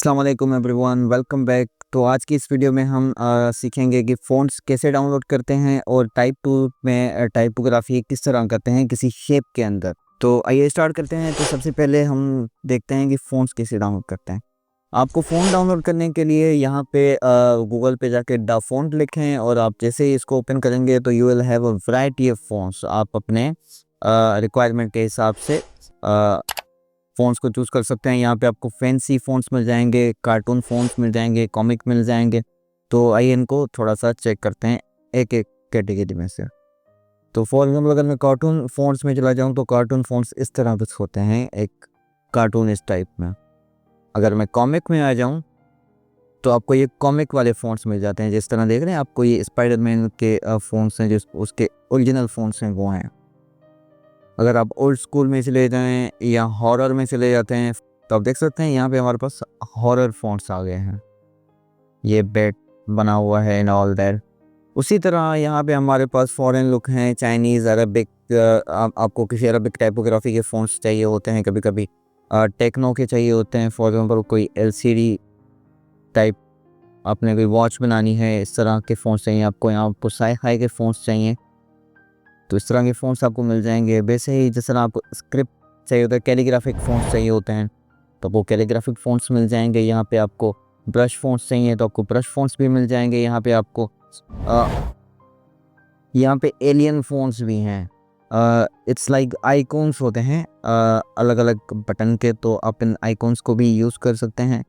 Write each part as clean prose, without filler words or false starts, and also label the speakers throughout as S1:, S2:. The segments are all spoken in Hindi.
S1: अस्सलाम वालेकुम एवरीवन, वेलकम बैक। तो आज की इस वीडियो में हम सीखेंगे कि फ़ॉन्ट्स कैसे डाउनलोड करते हैं और टाइप टूल में टाइपोग्राफी किस तरह करते हैं किसी शेप के अंदर। तो आइए स्टार्ट करते हैं। तो सबसे पहले हम देखते हैं कि फ़ॉन्ट्स कैसे डाउनलोड करते हैं। आपको फ़ॉन्ट डाउनलोड करने के लिए यहाँ पे गूगल पे जाके द फ़ॉन्ट लिखें और आप जैसे ही इसको ओपन करेंगे तो you will have a variety of fonts. आप अपने रिक्वायरमेंट के हिसाब से फ़ॉन्ट्स को चूज़ कर सकते हैं। यहाँ पे आपको फैंसी फ़ॉन्ट्स मिल जाएंगे, कार्टून फ़ॉन्ट्स मिल जाएंगे, कॉमिक मिल जाएंगे। तो आइए इनको थोड़ा सा चेक करते हैं एक एक कैटेगरी में से। तो फॉर एग्जाम्पल अगर मैं कार्टून फ़ॉन्ट्स में चला जाऊँ तो कार्टून फ़ॉन्ट्स इस तरह कुछ होते हैं, एक कार्टून इस टाइप में। अगर मैं कॉमिक में आ जाऊँ तो आपको ये कॉमिक वाले फ़ॉन्ट्स मिल जाते हैं। जिस तरह देख रहे हैं आपको ये स्पाइडरमैन के फ़ॉन्ट्स हैं, जो उसके ओरिजिनल फ़ॉन्ट्स हैं वो हैं। अगर आप ओल्ड स्कूल में चले जाएँ या हॉरर में चले जाते हैं तो आप देख सकते हैं यहाँ पे हमारे पास हॉरर फ़ॉन्ट्स आ गए हैं। ये बैट बना हुआ है एंड ऑल दैट। उसी तरह यहाँ पे हमारे पास फॉरेन लुक हैं, चाइनीज़, अरबिक। आपको किसी अरबिक टाइपोग्राफी के फ़ॉन्ट्स चाहिए होते हैं, कभी-कभी टेक्नो के चाहिए होते हैं। फॉर एग्जांपल कोई एलसीडी टाइप आपने कोई वॉच बनानी है, इस तरह के फ़ॉन्ट्स चाहिए आपको। यहाँ आपको साइ-फाई के फ़ॉन्ट्स चाहिए तो इस तरह के फ़ॉन्ट्स आपको मिल जाएंगे। वैसे ही जिस तरह आपको स्क्रिप्ट चाहिए होता है, कैलीग्राफिक फ़ॉन्ट्स चाहिए होते हैं तो वो कैलीग्राफिक फ़ॉन्ट्स मिल जाएंगे। यहाँ पे आपको ब्रश फ़ॉन्ट्स चाहिए तो आपको ब्रश फ़ॉन्ट्स भी मिल जाएंगे। यहाँ पे आपको यहाँ पे एलियन फ़ॉन्ट्स भी हैं। इट्स लाइक आइकॉन्स होते हैं अलग अलग बटन के, तो आप इन आइकॉन्स को भी यूज़ कर सकते हैं।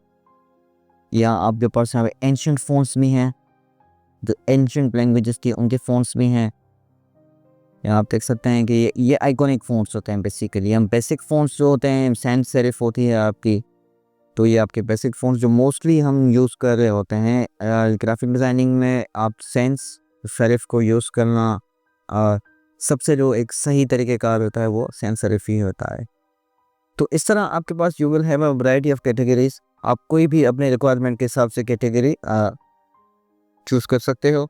S1: या आपके पास यहाँ पे एंशिएंट फ़ॉन्ट्स भी हैं, जो एंशिएंट लैंग्वेजेस के उनके फ़ॉन्ट्स भी हैं। यहाँ आप देख सकते हैं कि ये आइकॉनिक फ़ॉन्ट्स होते हैं बेसिकली। हम बेसिक फ़ॉन्ट्स जो होते हैं, सैंस सेरिफ होती है आपकी, तो ये आपके बेसिक फ़ॉन्ट्स जो मोस्टली हम यूज़ कर रहे होते हैं ग्राफिक डिज़ाइनिंग में। आप सैंस सेरिफ को यूज़ करना सबसे जो एक सही तरीक़ेकार होता है वो सैंस सेरिफ ही होता है। तो इस तरह आपके पास you will have a variety of categories. आप कोई भी अपने रिक्वायरमेंट के हिसाब से कैटेगरी चूज़ कर सकते हो।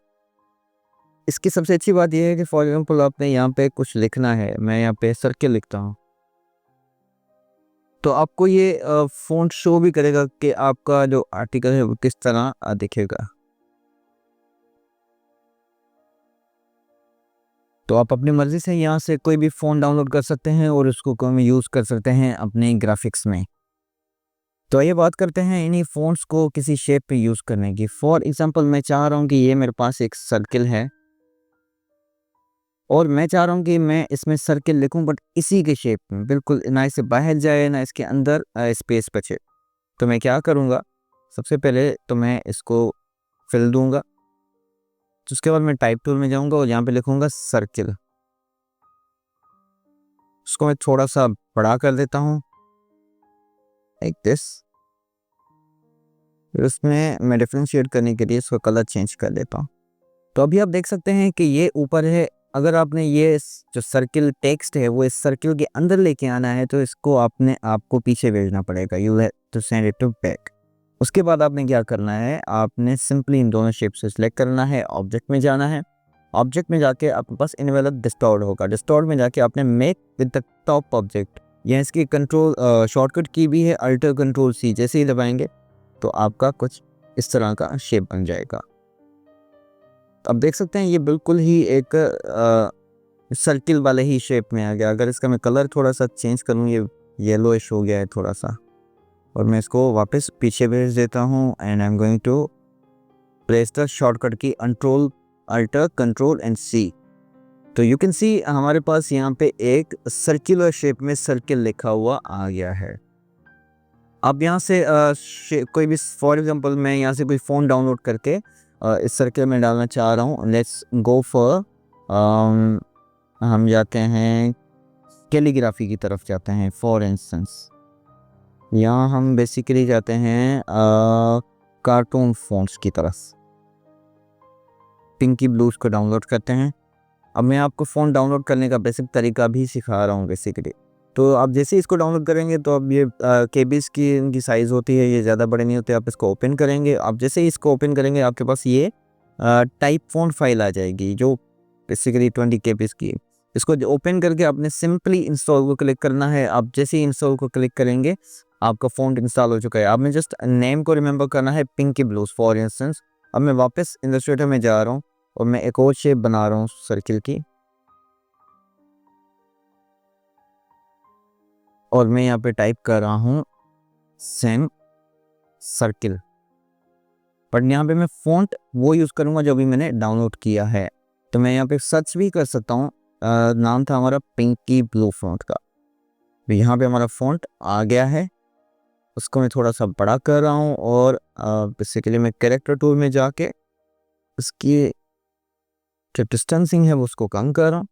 S1: इसकी सबसे अच्छी बात यह है कि फॉर एग्जांपल आपने यहाँ पे कुछ लिखना है, मैं यहाँ पे सर्किल लिखता हूँ तो आपको ये फ़ॉन्ट शो भी करेगा कि आपका जो आर्टिकल है वो किस तरह दिखेगा। तो आप अपनी मर्ज़ी से यहाँ से कोई भी फ़ॉन्ट डाउनलोड कर सकते हैं और उसको हम यूज़ कर सकते हैं अपने ग्राफिक्स में। तो ये बात करते हैं इन्हीं फ़ॉन्ट्स को किसी शेप पे यूज़ करने की। फॉर एग्जांपल मैं चाह रहा हूँ कि ये मेरे पास एक सर्किल है और मैं चाह रहा हूँ कि मैं इसमें सर्किल लिखूँ बट इसी के शेप में, बिल्कुल ना इससे बाहर जाए ना इसके अंदर स्पेस बचे। तो मैं क्या करूँगा, सबसे पहले तो मैं इसको फिल दूँगा। तो उसके बाद मैं टाइप टूल में जाऊँगा और यहाँ पे लिखूँगा सर्किल। उसको मैं थोड़ा सा बड़ा कर देता हूँ लाइक दिस। फिर उसमें मैं डिफरेंशिएट करने के लिए इसका कलर चेंज कर देता हूँ। तो अभी आप देख सकते हैं कि ये ऊपर है। अगर आपने ये जो सर्किल टेक्स्ट है वो इस सर्किल के अंदर लेके आना है तो इसको आपको पीछे भेजना पड़ेगा। You have to send it to back. उसके बाद आपने क्या करना है, आपने सिंपली इन दोनों शेप से सिलेक्ट करना है, ऑब्जेक्ट में जाना है। ऑब्जेक्ट में जाके आपके पास इनवेलप डिस्टॉर्ट होगा। डिस्टॉर्ट में जाके आपने make with the top object, या इसकी कंट्रोल शॉर्टकट की भी है अल्टर कंट्रोल सी। जैसे ही दबाएंगे तो आपका कुछ इस तरह का शेप बन जाएगा। अब देख सकते हैं ये बिल्कुल ही एक सर्किल वाले ही शेप में आ गया। अगर इसका मैं कलर थोड़ा सा चेंज करूँ, ये येलोइश हो गया है थोड़ा सा, और मैं इसको वापस पीछे भेज देता हूँ and I am going to press the shortcut key alter control and C. तो यू कैन सी हमारे पास यहाँ पे एक सर्कुलर शेप में सर्किल लिखा हुआ आ गया है। अब यहाँ से कोई भी, फॉर एग्जांपल मैं यहाँ से कोई फ़ॉन्ट डाउनलोड करके इस सर्किल में डालना चाह रहा हूँ। लेट्स गो फॉर हम जाते हैं कैलीग्राफी की तरफ जाते हैं। फॉर इंस्टेंस यहाँ हम बेसिकली जाते हैं कार्टून फ़ॉन्ट्स की तरफ। पिंकी ब्लूज़ को डाउनलोड करते हैं। अब मैं आपको फ़ॉन्ट डाउनलोड करने का बेसिक तरीका भी सिखा रहा हूँ बेसिकली। तो आप जैसे ही इसको डाउनलोड करेंगे तो अब ये केबीज़ की इनकी साइज़ होती है, ये ज़्यादा बड़े नहीं होते। आप इसको ओपन करेंगे, आप जैसे ही इसको ओपन करेंगे आपके पास ये टाइप फ़ॉन्ट फाइल आ जाएगी जो बेसिकली 20 केबीज़ की है। इसको ओपन करके आपने सिंपली इंस्टॉल को क्लिक करना है। आप जैसे ही इंस्टॉल को क्लिक करेंगे आपका फ़ॉन्ट इंस्टॉल हो चुका है। अब मैं जस्ट नेम को रिमेंबर करना है, पिंकी ब्लूज़ फॉर इंस्टेंस। अब मैं वापस इलस्ट्रेटर में जा रहा हूँ और मैं एक और शेप बना रहा हूँ सर्किल की, और मैं यहाँ पे टाइप कर रहा हूँ सेम सर्किल। बट यहाँ पे मैं फ़ॉन्ट वो यूज़ करूँगा जो अभी मैंने डाउनलोड किया है। तो मैं यहाँ पे सर्च भी कर सकता हूँ, नाम था हमारा पिंकी ब्लू फ़ॉन्ट का। तो यहाँ पे हमारा फ़ॉन्ट आ गया है, उसको मैं थोड़ा सा बड़ा कर रहा हूँ और बेसिकली मैं कैरेक्टर टूल में जाके उसकी जो डिस्टेंसिंग है वो उसको कम कर रहा हूँ।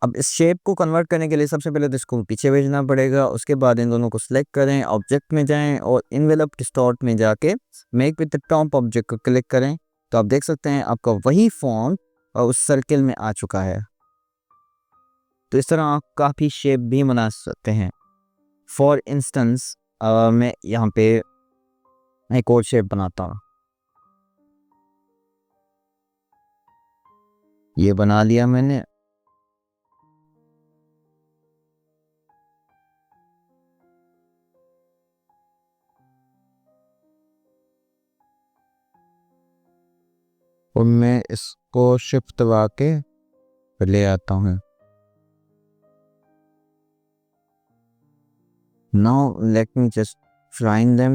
S1: अब इस शेप को कन्वर्ट करने के लिए सबसे पहले तो इसको पीछे भेजना पड़ेगा, उसके बाद इन दोनों को सिलेक्ट करें, ऑब्जेक्ट में जाएं और इनवेलप डिस्टॉर्ट में जाके make with the top object को क्लिक करें। तो आप देख सकते हैं आपका वही फॉन्ट उस सर्किल में आ चुका है। तो इस तरह आप काफ़ी शेप भी बना सकते हैं। फॉर इंस्टेंस मैं यहाँ पे एक और शेप बनाता हूँ, ये बना लिया मैंने। और मैं इसको शिफ्ट दबा के ले आता हूँ। Now let me just find them,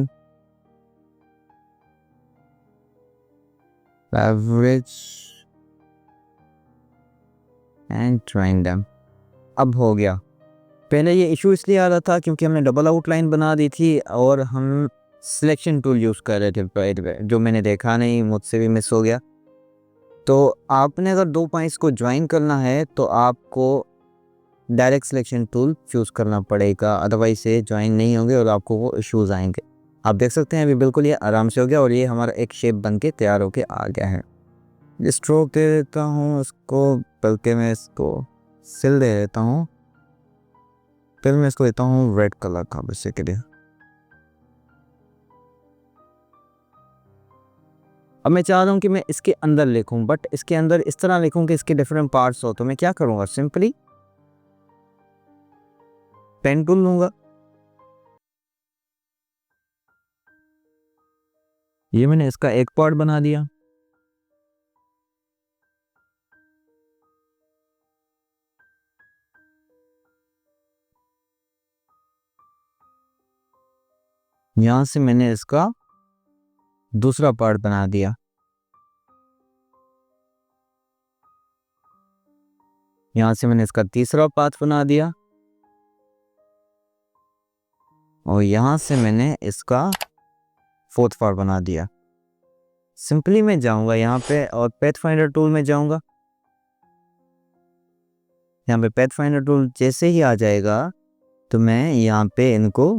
S1: average and train them। अब हो गया। पहले ये इशू इसलिए आ रहा था क्योंकि हमने डबल आउटलाइन बना दी थी और हम सिलेक्शन टूल यूज़ कर रहे थे पॉइंट पे, जो मैंने देखा नहीं, मुझसे भी मिस हो गया। तो आपने अगर दो पॉइंट्स को ज्वाइन करना है तो आपको डायरेक्ट सिलेक्शन टूल चूज़ करना पड़ेगा, अदरवाइज से ज्वाइन नहीं होंगे और आपको वो इश्यूज़ आएंगे। आप देख सकते हैं अभी बिल्कुल ये आराम से हो गया और ये हमारा एक शेप बन के तैयार होके आ गया है। स्ट्रोक दे देता हूँ इसको, बल्कि मैं इसको सिल दे देता हूँ, फिर मैं इसको देता हूँ रेड कलर का बेसिकली। अब मैं चाह रहा हूँ कि मैं इसके अंदर लिखूँ, बट इसके अंदर इस तरह लिखूँ कि इसके डिफरेंट पार्ट्स हो। तो मैं क्या करूँगा, सिंपली पेन टूल लूँगा, ये मैंने इसका एक पार्ट बना दिया। यहाँ से मैंने इसका दूसरा पार्ट बना दिया। यहाँ से मैंने इसका तीसरा पार्ट बना दिया और यहाँ से मैंने इसका फोर्थ पार्ट बना दिया। सिंपली मैं जाऊँगा यहाँ पे और पैथ फाइंडर टूल में जाऊँगा। यहाँ पे पैथ फाइंडर टूल जैसे ही आ जाएगा तो मैं यहाँ पे इनको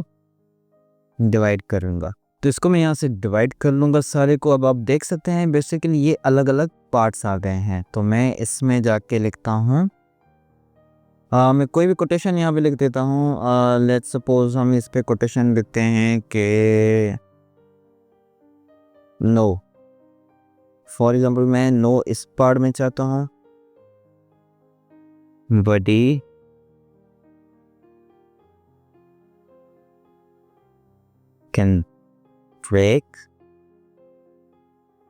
S1: डिवाइड करूँगा। तो इसको मैं यहाँ से डिवाइड कर लूँगा सारे को। अब आप देख सकते हैं बेसिकली ये अलग अलग पार्ट्स आ गए हैं। तो मैं इसमें जाके लिखता हूँ, मैं कोई भी कोटेशन यहाँ पे लिख देता हूँ। लेट्स सपोज हम इस पे कोटेशन लिखते हैं कि नो। फॉर एग्जांपल मैं नो इस पार्ट में चाहता हूँ, बडी कैन ब्रेक,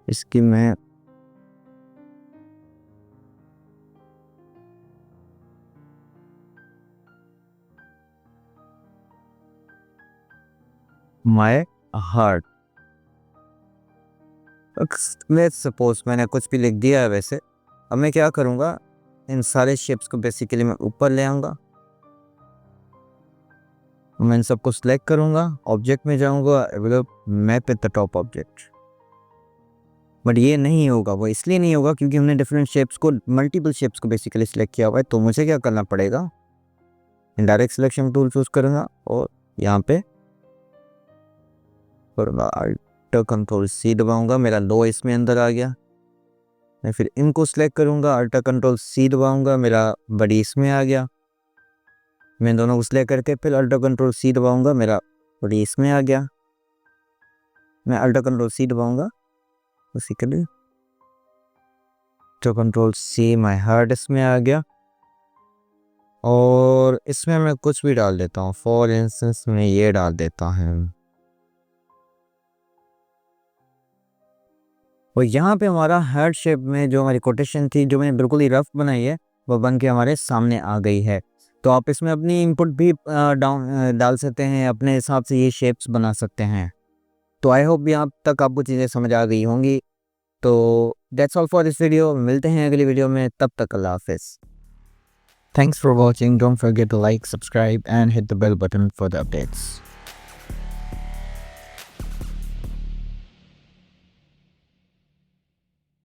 S1: इसकी मैं माई हार्ट। लेट्स सपोज मैंने कुछ भी लिख दिया है वैसे। अब मैं क्या करूँगा, इन सारे शेप्स को बेसिकली मैं ऊपर ले आऊँगा, मैं इन सबको सिलेक्ट करूँगा, ऑब्जेक्ट में जाऊँगा, map at the top object. But ये नहीं होगा, वो इसलिए नहीं होगा क्योंकि हमने डिफरेंट शेप्स को, मल्टीपल शेप्स को बेसिकली सिलेक्ट किया हुआ है। तो मुझे क्या करना पड़ेगा, डायरेक्ट सिलेक्शन टूल चूज़ करूँगा और यहाँ पे अल्ट कंट्रोल सी दबाऊँगा, मेरा लो इसमें अंदर आ गया। मैं फिर इनको सिलेक्ट करूँगा, अल्ट कंट्रोल सी दबाऊँगा, मेरा बड़ी इसमें आ गया। मैं दोनों को सिलेक्ट करके फिर अल्ट कंट्रोल सी दबाऊँगा, मेरा बड़ी इसमें आ गया। मैं अल्ट कंट्रोल सी दबाऊँगा, उसी के लिए तो कंट्रोल सी, माई हार्ट इसमें आ गया। और इसमें मैं कुछ भी डाल देता हूँ। फॉर इंस्टेंस मैं ये डाल देता हूँ और यहाँ पे हमारा हार्ट शेप में जो हमारी कोटेशन थी, जो मैंने बिल्कुल ही रफ बनाई है, वो बन के हमारे सामने आ गई है। तो आप इसमें अपनी इनपुट भी डाल सकते हैं, अपने हिसाब से ये शेप्स बना सकते हैं। तो आई होप यहाँ तक आपको चीज़ें समझ आ गई होंगी। तो that's all for this video. मिलते हैं अगली वीडियो में, तब तक अल्लाह हाफिज़। Thanks for watching. Don't forget to like, subscribe and hit the bell button for the updates.